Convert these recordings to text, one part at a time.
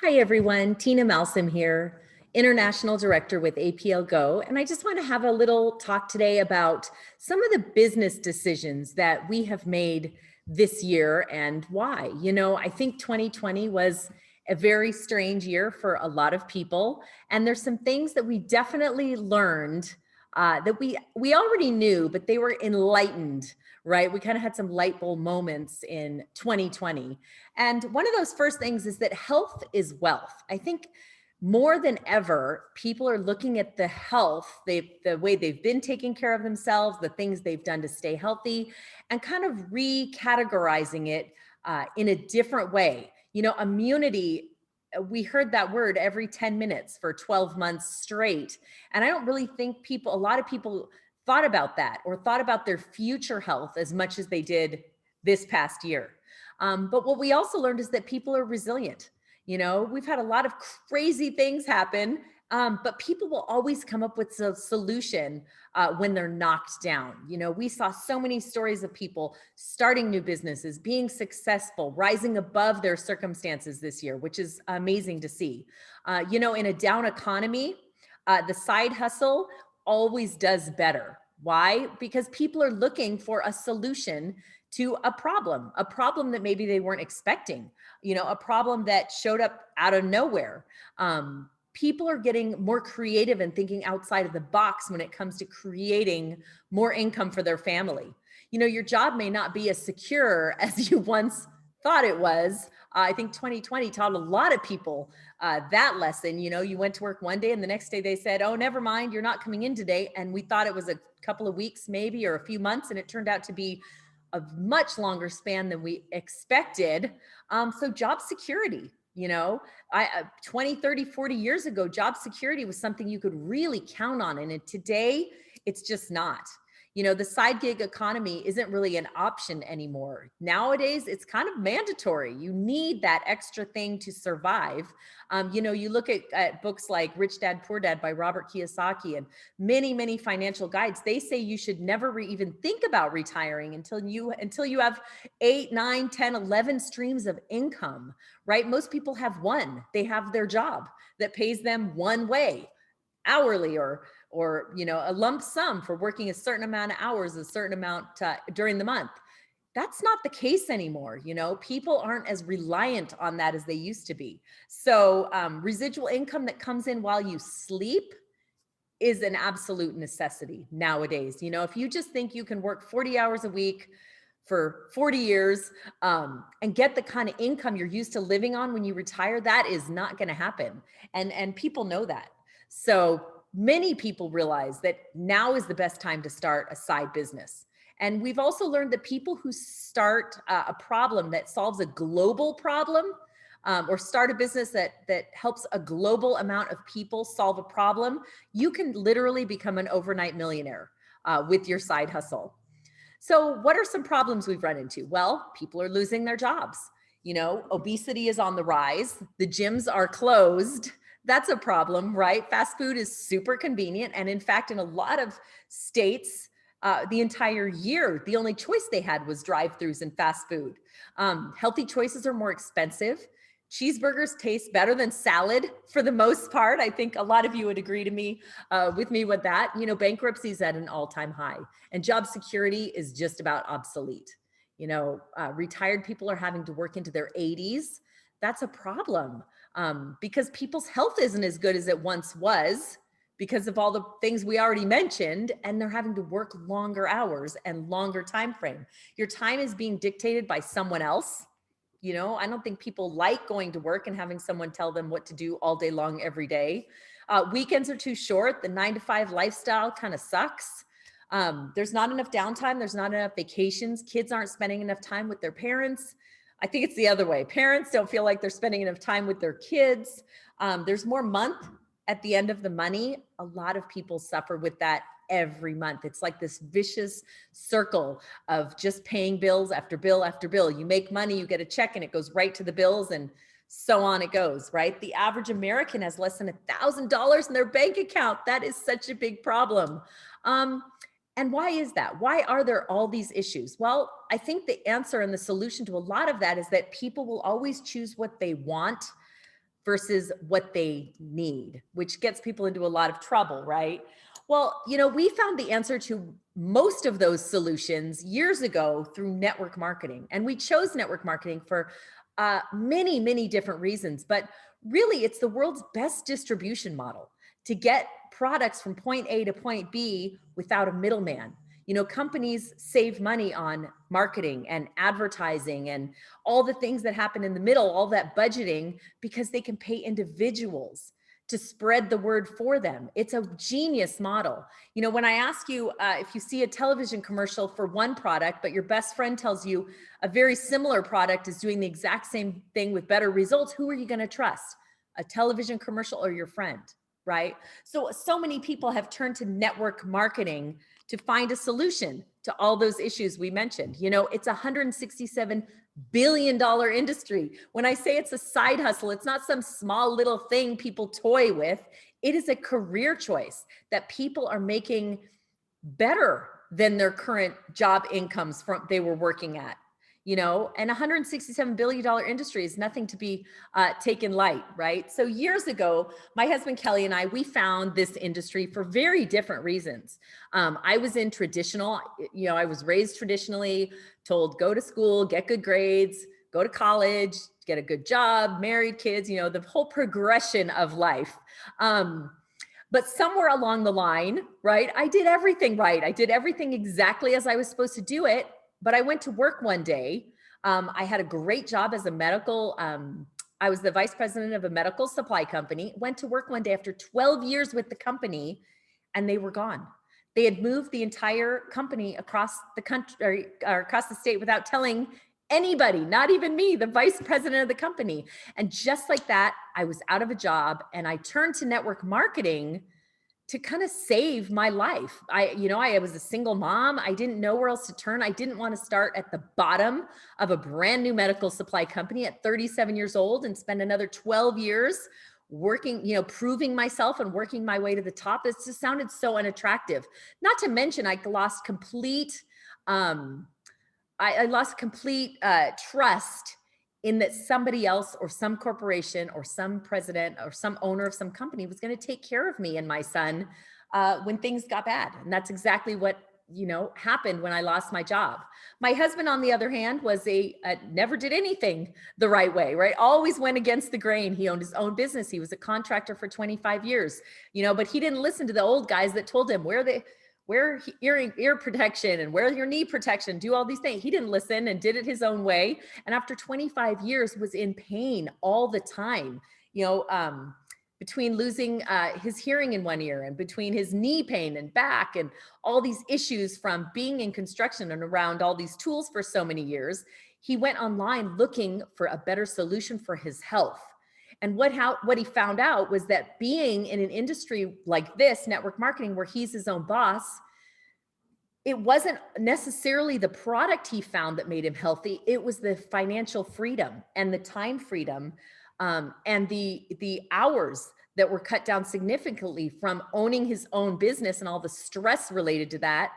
Hi, everyone. Tina Malsom here, International Director with APLGO. And I just want to have a little talk today about some of the business decisions that we have made this year and why. I think 2020 was a very strange year for a lot of people. And there's some things that we definitely learned that we already knew, but they were enlightened, right? We kind of had some light bulb moments in 2020. And one of those first things is that health is wealth. I think more than ever, people are looking at the health, the way they've been taking care of themselves, the things they've done to stay healthy, and kind of recategorizing it in a different way. Immunity, we heard that word every 10 minutes for 12 months straight. And I don't really think a lot of people thought about that or thought about their future health as much as they did this past year. But what we also learned is that people are resilient. We've had a lot of crazy things happen, but people will always come up with a solution when they're knocked down. We saw so many stories of people starting new businesses, being successful, rising above their circumstances this year, which is amazing to see. In a down economy, the side hustle always does better. Why? Because people are looking for a solution to a problem that maybe they weren't expecting, a problem that showed up out of nowhere. People are getting more creative and thinking outside of the box when it comes to creating more income for their family. Your job may not be as secure as you once thought it was. I think 2020 taught a lot of people that lesson. You went to work one day and the next day they said, oh, never mind, you're not coming in today. And we thought it was a couple of weeks maybe, or a few months. And it turned out to be a much longer span than we expected. So job security, 20, 30, 40 years ago, job security was something you could really count on. And today it's just not. The side gig economy isn't really an option anymore. Nowadays, it's kind of mandatory. You need that extra thing to survive. You look at books like Rich Dad, Poor Dad by Robert Kiyosaki and many, many financial guides. They say you should never even think about retiring until you have 8, 9, 10, 11 streams of income, right? Most people have one. They have their job that pays them one way, hourly or a lump sum for working a certain amount of hours, a certain amount during the month. That's not the case anymore. People aren't as reliant on that as they used to be. So residual income that comes in while you sleep is an absolute necessity nowadays. If you just think you can work 40 hours a week for 40 years and get the kind of income you're used to living on when you retire, that is not going to happen. And people know that. So many people realize that now is the best time to start a side business. And we've also learned that people who start a problem that solves a global problem or start a business that helps a global amount of people solve a problem, you can literally become an overnight millionaire with your side hustle. So what are some problems we've run into? Well, people are losing their jobs. Obesity is on the rise. The gyms are closed. That's a problem, right? Fast food is super convenient. And in fact, in a lot of states, the entire year, the only choice they had was drive-thrus and fast food. Healthy choices are more expensive. Cheeseburgers taste better than salad for the most part. I think a lot of you would agree with me with that. Bankruptcy is at an all-time high and job security is just about obsolete. Retired people are having to work into their 80s. That's a problem because people's health isn't as good as it once was because of all the things we already mentioned, and they're having to work longer hours and longer time frame. Your time is being dictated by someone else. I don't think people like going to work and having someone tell them what to do all day long every day. Weekends are too short. The 9-to-5 lifestyle kind of sucks. There's not enough downtime. There's not enough vacations. Kids aren't spending enough time with their parents. I think it's the other way. Parents don't feel like they're spending enough time with their kids. There's more month at the end of the money. A lot of people suffer with that every month. It's like this vicious circle of just paying bills after bill after bill. You make money, you get a check and it goes right to the bills and so on it goes, right? The average American has less than $1,000 in their bank account. That is such a big problem. And why is that? Why are there all these issues? Well, I think the answer and the solution to a lot of that is that people will always choose what they want versus what they need, which gets people into a lot of trouble, right? Well, we found the answer to most of those solutions years ago through network marketing. And we chose network marketing for many, many different reasons. But really, it's the world's best distribution model to get products from point A to point B without a middleman. Companies save money on marketing and advertising and all the things that happen in the middle, all that budgeting, because they can pay individuals to spread the word for them. It's a genius model. When I ask you if you see a television commercial for one product, but your best friend tells you a very similar product is doing the exact same thing with better results, who are you going to trust? A television commercial or your friend, right? So many people have turned to network marketing to find a solution to all those issues we mentioned. It's a $167 billion industry. When I say it's a side hustle, it's not some small little thing people toy with. It is a career choice that people are making better than their current job incomes from they were working at. And $167 billion industry is nothing to be taken light, right? So years ago, my husband Kelly and I, we found this industry for very different reasons. I was in traditional, I was raised traditionally, told go to school, get good grades, go to college, get a good job, married, kids, the whole progression of life. But somewhere along the line, right, I did everything right. I did everything exactly as I was supposed to do it. But I went to work one day. I had a great job as a medical, I was the vice president of a medical supply company, went to work one day after 12 years with the company, and they were gone. They had moved the entire company across the country or across the state without telling anybody, not even me, the vice president of the company. And just like that, I was out of a job and I turned to network marketing to kind of save my life. I was a single mom. I didn't know where else to turn. I didn't want to start at the bottom of a brand new medical supply company at 37 years old and spend another 12 years working, proving myself and working my way to the top. It just sounded so unattractive. Not to mention I lost complete, trust in that somebody else or some corporation or some president or some owner of some company was going to take care of me and my son when things got bad. And that's exactly what happened when I lost my job. My husband, on the other hand, was never did anything the right way, right? Always went against the grain. He owned his own business. He was a contractor for 25 years, but he didn't listen to the old guys that told him wear ear protection and wear your knee protection, do all these things. He didn't listen and did it his own way. And after 25 years was in pain all the time, between losing his hearing in one ear and between his knee pain and back and all these issues from being in construction and around all these tools for so many years, he went online looking for a better solution for his health. And what he found out was that being in an industry like this, network marketing, where he's his own boss, it wasn't necessarily the product he found that made him healthy. It was the financial freedom and the time freedom and the hours that were cut down significantly from owning his own business and all the stress related to that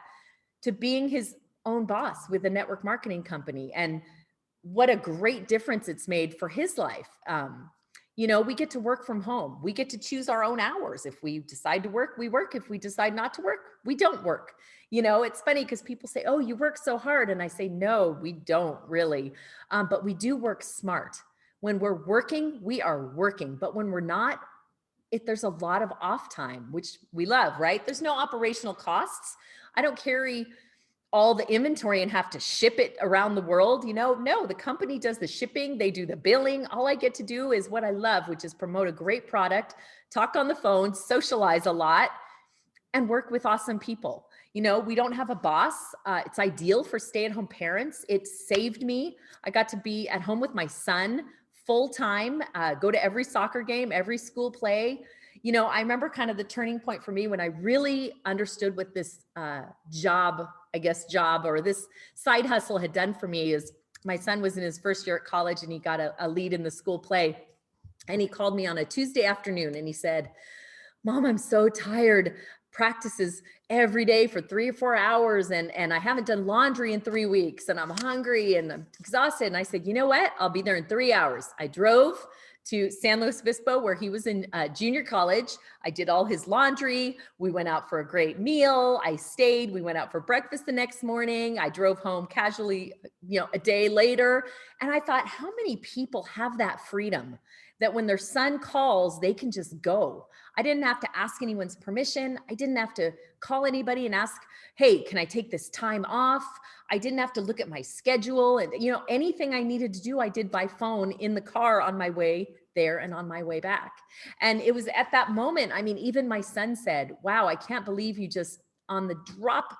to being his own boss with a network marketing company. And what a great difference it's made for his life. We get to work from home. We get to choose our own hours. If we decide to work, we work. If we decide not to work, we don't work. It's funny because people say, oh, you work so hard. And I say, no, we don't really. But we do work smart. When we're working, we are working. But when we're not, there's a lot of off time, which we love, right? There's no operational costs. I don't carry all the inventory and have to ship it around the world. No, the company does the shipping, they do the billing. All I get to do is what I love, which is promote a great product, talk on the phone, socialize a lot, and work with awesome people. We don't have a boss. It's ideal for stay-at-home parents. It saved me. I got to be at home with my son full time, go to every soccer game, every school play. I remember kind of the turning point for me when I really understood what this job or this side hustle had done for me. Is my son was in his first year at college and he got a lead in the school play. And he called me on a Tuesday afternoon and he said, Mom, I'm so tired. practices every day for 3 or 4 hours, and I haven't done laundry in 3 weeks, and I'm hungry and I'm exhausted. And I said, you know what? I'll be there in 3 hours. I drove to San Luis Obispo, where he was in junior college. I did all his laundry. We went out for a great meal. I stayed. We went out for breakfast the next morning. I drove home casually, a day later. And I thought, how many people have that freedom that when their son calls, they can just go? I didn't have to ask anyone's permission. I didn't have to call anybody and ask, hey, can I take this time off? I didn't have to look at my schedule. And, anything I needed to do, I did by phone in the car on my way there and on my way back. And it was at that moment, I mean, even my son said, wow, I can't believe you just on the drop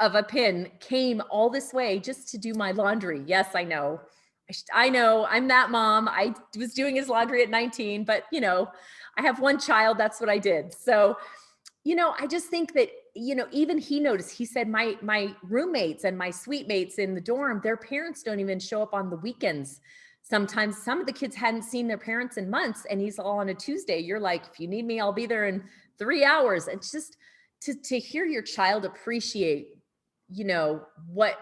of a pin came all this way just to do my laundry. Yes, I know. I know I'm that mom. I was doing his laundry at 19, but I have one child. That's what I did. So, I just think that, even he noticed, he said, my roommates and my suite mates in the dorm, their parents don't even show up on the weekends. Sometimes some of the kids hadn't seen their parents in months, and he's all on a Tuesday. You're like, if you need me, I'll be there in 3 hours. And just to hear your child appreciate, what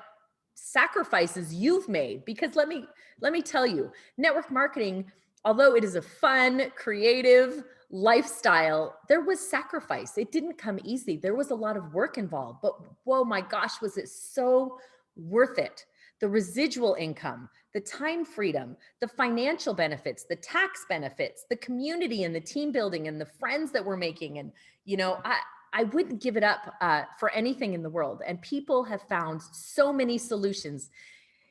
sacrifices you've made. Because let me tell you, network marketing, although it is a fun, creative lifestyle, there was sacrifice. It didn't come easy. There was a lot of work involved, but whoa, my gosh, was it so worth it? The residual income, the time freedom, the financial benefits, the tax benefits, the community and the team building and the friends that we're making. And, I wouldn't give it up for anything in the world. And people have found so many solutions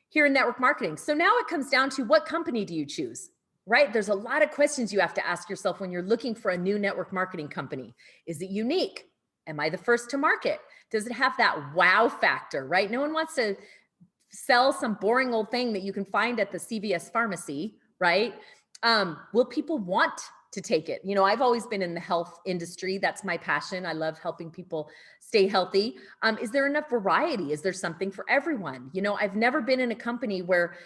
here in network marketing. So now it comes down to, what company do you choose, right? There's a lot of questions you have to ask yourself when you're looking for a new network marketing company. Is it unique? Am I the first to market? Does it have that wow factor, right? No one wants to sell some boring old thing that you can find at the CVS pharmacy, right? Will people want to take it? I've always been in the health industry. That's my passion. I love helping people stay healthy. Is there enough variety? Is there something for everyone? I've never been in a company where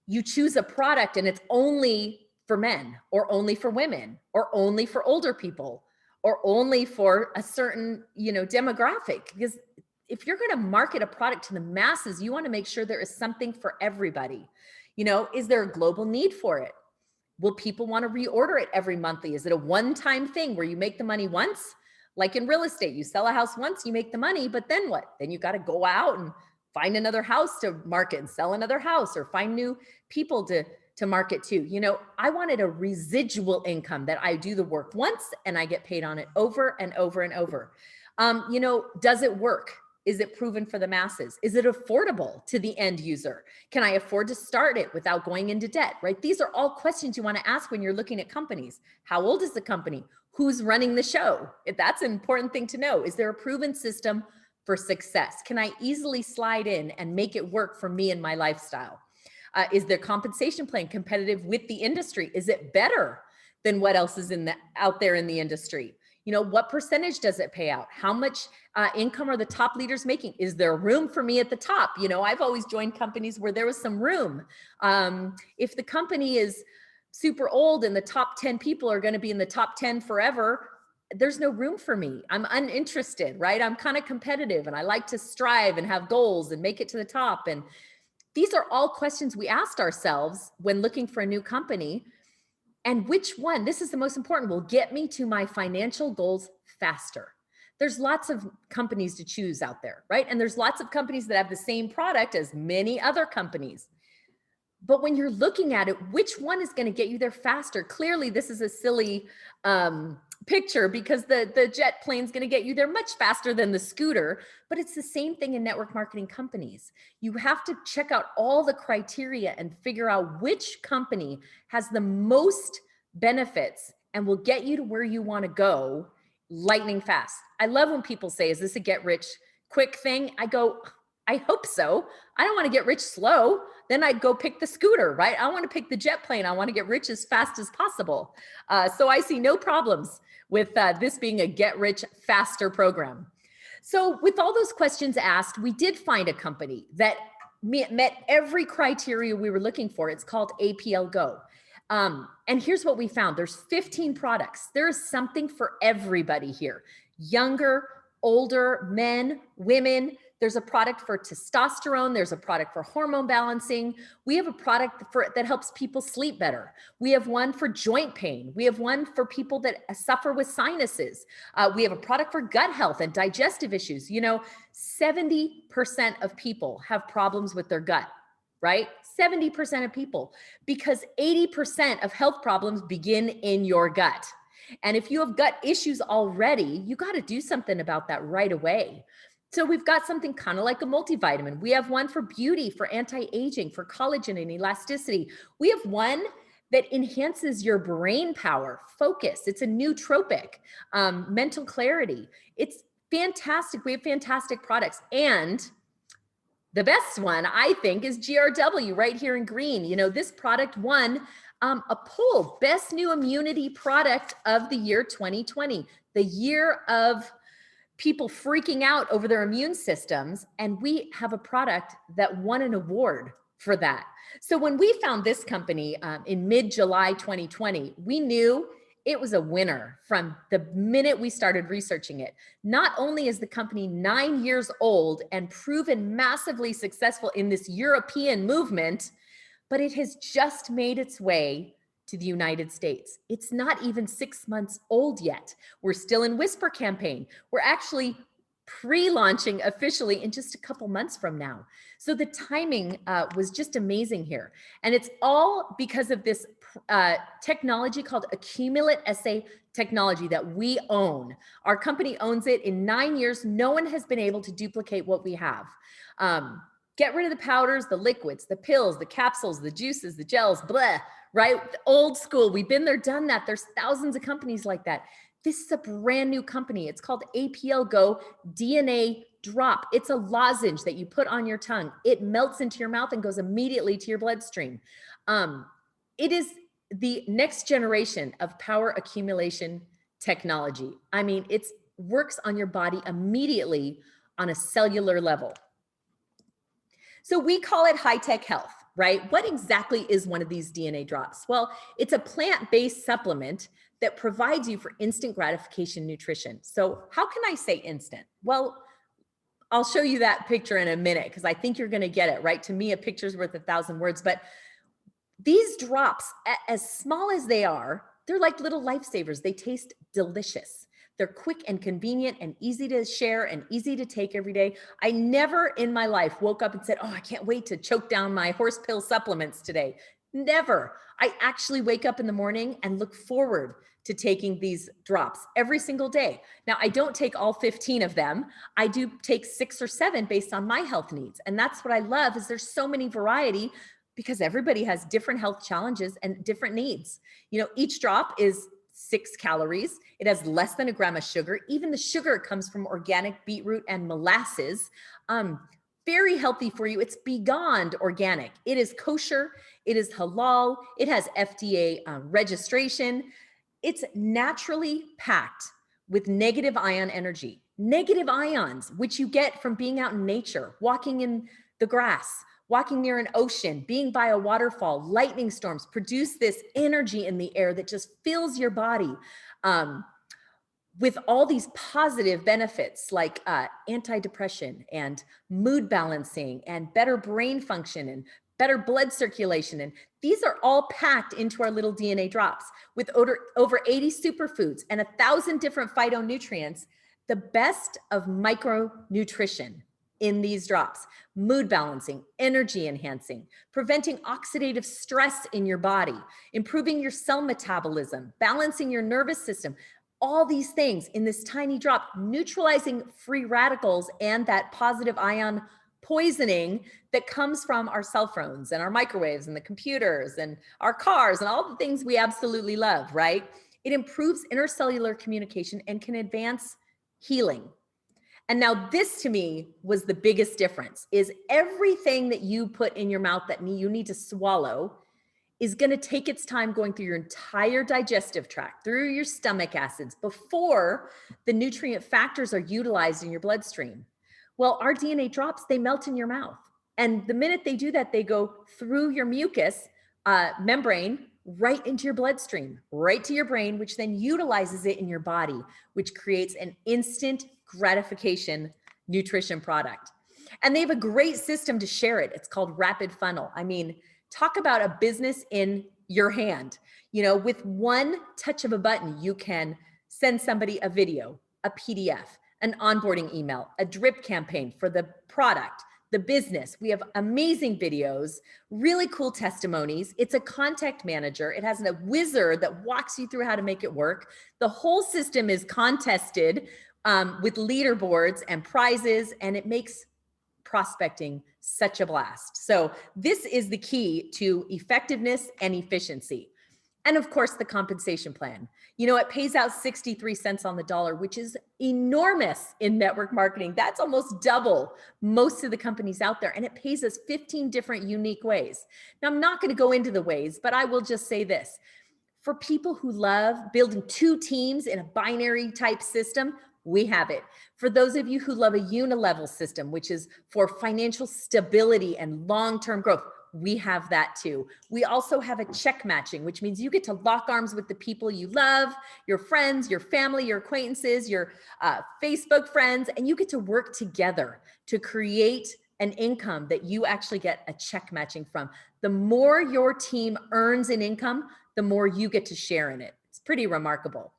you choose a product and it's only for men, or only for women, or only for older people, or only for a certain, demographic. Because if you're going to market a product to the masses, you want to make sure there is something for everybody. Is there a global need for it? Will people want to reorder it every monthly? Is it a one-time thing where you make the money once? Like in real estate, you sell a house once, you make the money, but then what? Then you got to go out and find another house to market and sell another house, or find new people to market to. I wanted a residual income that I do the work once and I get paid on it over and over and over. Does it work? Is it proven for the masses? Is it affordable to the end user? Can I afford to start it without going into debt, right? These are all questions you want to ask when you're looking at companies. How old is the company? Who's running the show? That's an important thing to know. Is there a proven system for success? Can I easily slide in and make it work for me and my lifestyle? Is their compensation plan competitive with the industry? Is it better than what else is out there in the industry? What percentage does it pay out? How much income are the top leaders making? Is there room for me at the top? I've always joined companies where there was some room. If the company is super old and the top 10 people are going to be in the top 10 forever, there's no room for me. I'm uninterested, right? I'm kind of competitive and I like to strive and have goals and make it to the top. And these are all questions we asked ourselves when looking for a new company. And which one, this is the most important, will get me to my financial goals faster? There's lots of companies to choose out there, right? And there's lots of companies that have the same product as many other companies. But when you're looking at it, which one is going to get you there faster? Clearly, this is a silly picture, because the jet plane is going to get you there much faster than the scooter. But it's the same thing in network marketing companies. You have to check out all the criteria and figure out which company has the most benefits and will get you to where you want to go lightning fast. I love when people say, is this a get rich quick thing? I go, I hope so. I don't want to get rich slow. Then I'd go pick the scooter, right? I want to pick the jet plane. I want to get rich as fast as possible. So I see no problems with this being a get rich faster program. So with all those questions asked, we did find a company that met every criteria we were looking for. It's called APLGO. And here's what we found. There's 15 products. There is something for everybody here. younger, older, men, women. There's a product for testosterone. There's a product for hormone balancing. We have a product that helps people sleep better. We have one for joint pain. We have one for people that suffer with sinuses. We have a product for gut health and digestive issues. You know, 70% of people have problems with their gut, right? 70% of people, because 80% of health problems begin in your gut. And if you have gut issues already, you got to do something about that right away. So we've got something kind of like a multivitamin. We have one for beauty, for anti-aging, for collagen and elasticity. We have one that enhances your brain power, focus. It's a nootropic, mental clarity. It's fantastic. We have fantastic products. And the best one, I think, is GRW right here in green. You know, this product won a poll, best new immunity product of the year 2020, the year of people freaking out over their immune systems. And we have a product that won an award for that. So when we found this company in mid-July 2020, we knew it was a winner from the minute we started researching it. Not only is the company 9 years old and proven massively successful in this European movement, but it has just made its way to the United States. It's not even 6 months old yet. We're still in whisper campaign. We're actually pre-launching officially in just a couple months from now. So the timing was just amazing here. And it's all because of this technology called accumulate assay technology that we own. Our company owns it. In 9 years, no one has been able to duplicate what we have. Get rid of the powders, the liquids, the pills, the capsules, the juices, the gels, blah, right? Old school. We've been there, done that. There's thousands of companies like that. This is a brand new company. It's called APLGO DNA Drop. It's a lozenge that you put on your tongue. It melts into your mouth and goes immediately to your bloodstream. It is the next generation of power accumulation technology. I mean, it works on your body immediately on a cellular level. So we call it high-tech health, right? What exactly is one of these DNA drops? Well, it's a plant-based supplement that provides you for instant gratification nutrition. So how can I say instant? Well, I'll show you that picture in a minute because I think you're going to get it, right? To me, a picture's worth 1,000 words. But these drops, as small as they are, they're like little lifesavers. They taste delicious. They're quick and convenient and easy to share and easy to take every day. I never in my life woke up and said, oh, I can't wait to choke down my horse pill supplements today. Never. I actually wake up in the morning and look forward to taking these drops every single day. Now, I don't take all 15 of them. I do take 6 or 7 based on my health needs. And that's what I love is there's so many variety because everybody has different health challenges and different needs. You know, each drop is 6 calories. It has less than a gram of sugar. Even the sugar comes from organic beetroot and molasses. Very healthy for you. It's beyond organic. It is kosher. It is halal. It has FDA registration. It's naturally packed with negative ion energy. Negative ions, which you get from being out in nature, walking in the grass, walking near an ocean, being by a waterfall, lightning storms, produce this energy in the air that just fills your body with all these positive benefits like antidepressant and mood balancing and better brain function and better blood circulation. And these are all packed into our little DNA drops with over 80 superfoods and 1,000 different phytonutrients, the best of micronutrition in these drops, mood balancing, energy enhancing, preventing oxidative stress in your body, improving your cell metabolism, balancing your nervous system, all these things in this tiny drop, neutralizing free radicals and that positive ion poisoning that comes from our cell phones and our microwaves and the computers and our cars and all the things we absolutely love, right? It improves intercellular communication and can advance healing. And now this to me was the biggest difference is everything that you put in your mouth that you need to swallow is going to take its time going through your entire digestive tract, through your stomach acids before the nutrient factors are utilized in your bloodstream. Well, our DNA drops, they melt in your mouth. And the minute they do that, they go through your mucus, membrane right into your bloodstream, right to your brain, which then utilizes it in your body, which creates an instant gratification nutrition product. And they have a great system to share it. It's called Rapid Funnel. I mean, talk about a business in your hand. You know, with one touch of a button, you can send somebody a video, a PDF, an onboarding email, a drip campaign for the product, the business. We have amazing videos, really cool testimonies. It's a contact manager. It has a wizard that walks you through how to make it work. The whole system is contested with leaderboards and prizes, and it makes prospecting such a blast. So this is the key to effectiveness and efficiency. And of course, the compensation plan. You know, it pays out 63 cents on the dollar, which is enormous in network marketing. That's almost double most of the companies out there. And it pays us 15 different unique ways. Now, I'm not going to go into the ways, but I will just say this. For people who love building two teams in a binary type system, we have it. For those of you who love a unilevel system, which is for financial stability and long-term growth, we have that too. We also have a check matching, which means you get to lock arms with the people you love, your friends, your family, your acquaintances, your Facebook friends, and you get to work together to create an income that you actually get a check matching from. The more your team earns in income, the more you get to share in it. It's pretty remarkable.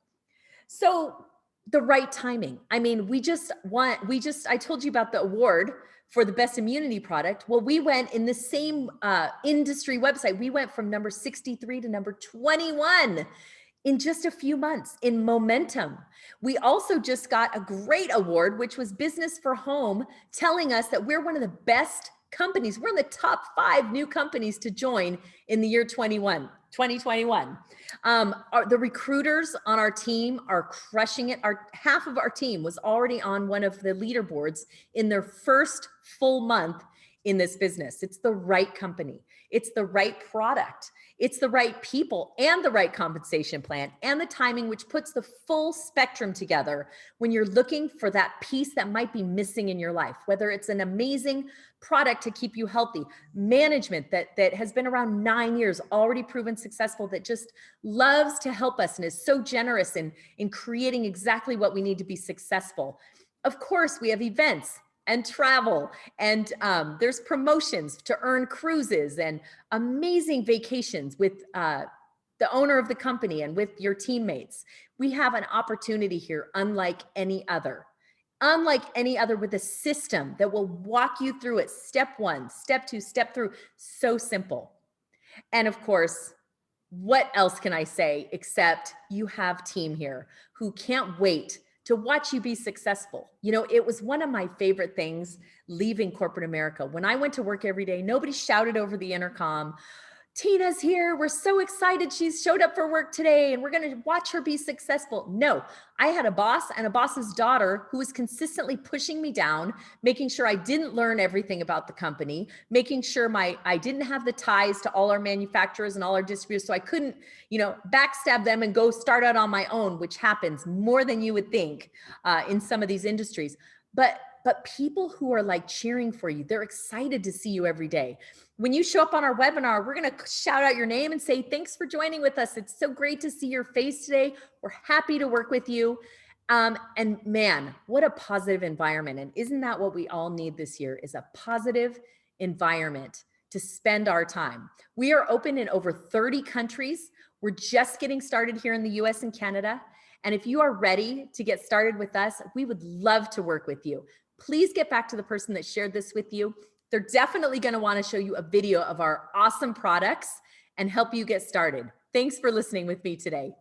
So the right timing. I mean, I told you about the award for the best immunity product. Well, we went in the same industry website. We went from number 63 to number 21 in just a few months in momentum. We also just got a great award, which was Business for Home, telling us that we're one of the best companies. We're in the top 5 new companies to join in the year 2021. The recruiters on our team are crushing it. Half of our team was already on one of the leaderboards in their first full month in this business. It's the right company. It's the right product. It's the right people and the right compensation plan and the timing, which puts the full spectrum together when you're looking for that piece that might be missing in your life, whether it's an amazing product to keep you healthy, management that has been around 9 years, already proven successful, that just loves to help us and is so generous in creating exactly what we need to be successful. Of course, we have events and travel, and there's promotions to earn cruises and amazing vacations with the owner of the company and with your teammates. We have an opportunity here unlike any other. Unlike any other, with a system that will walk you through it, step 1, step 2, step through. So simple. And of course, what else can I say except you have team here who can't wait to watch you be successful. You know, it was one of my favorite things leaving corporate America. When I went to work every day, nobody shouted over the intercom, "Tina's here. We're so excited. She's showed up for work today and we're going to watch her be successful." No, I had a boss and a boss's daughter who was consistently pushing me down, making sure I didn't learn everything about the company, making sure I didn't have the ties to all our manufacturers and all our distributors. So I couldn't, backstab them and go start out on my own, which happens more than you would think in some of these industries. But people who are like cheering for you, they're excited to see you every day. When you show up on our webinar, we're going to shout out your name and say, "Thanks for joining with us. It's so great to see your face today. We're happy to work with you." And man, what a positive environment. And isn't that what we all need this year, is a positive environment to spend our time. We are open in over 30 countries. We're just getting started here in the US and Canada. And if you are ready to get started with us, we would love to work with you. Please get back to the person that shared this with you. They're definitely going to want to show you a video of our awesome products and help you get started. Thanks for listening with me today.